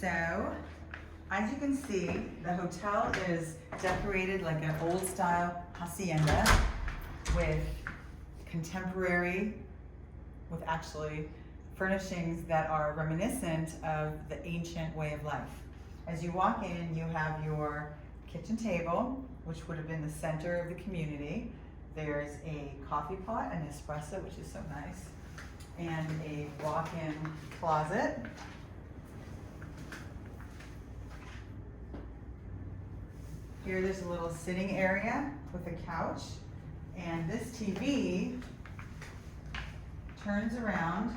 So, as you can see, the hotel is decorated like an old style hacienda with contemporary, with actually furnishings that are reminiscent of the ancient way of life. As you walk in, you have your kitchen table, which would have been the center of the community. There's a coffee pot, an espresso, which is so nice, and a walk-in closet. Here there's a little sitting area with a couch, and this TV turns around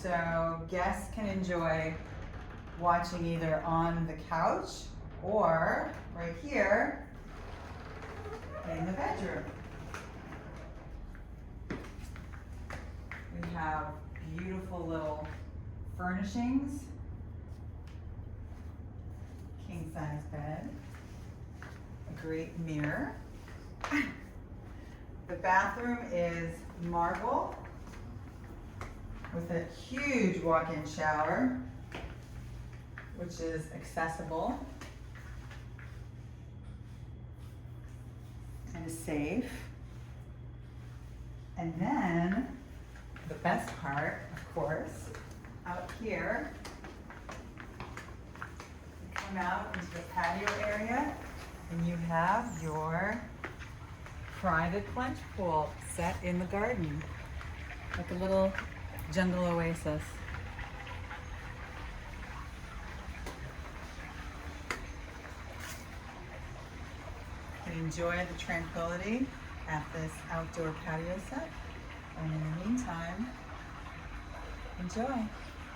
so guests can enjoy watching either on the couch or right here in the bedroom. We have beautiful little furnishings, king size bed, a great mirror. The bathroom is marble with a huge walk-in shower, which is accessible and is safe. And then the best part, of course, out here, you come out into the patio area and you have your private plunge pool set in the garden, like a little jungle oasis. You can enjoy the tranquility at this outdoor patio set, and in the meantime, enjoy.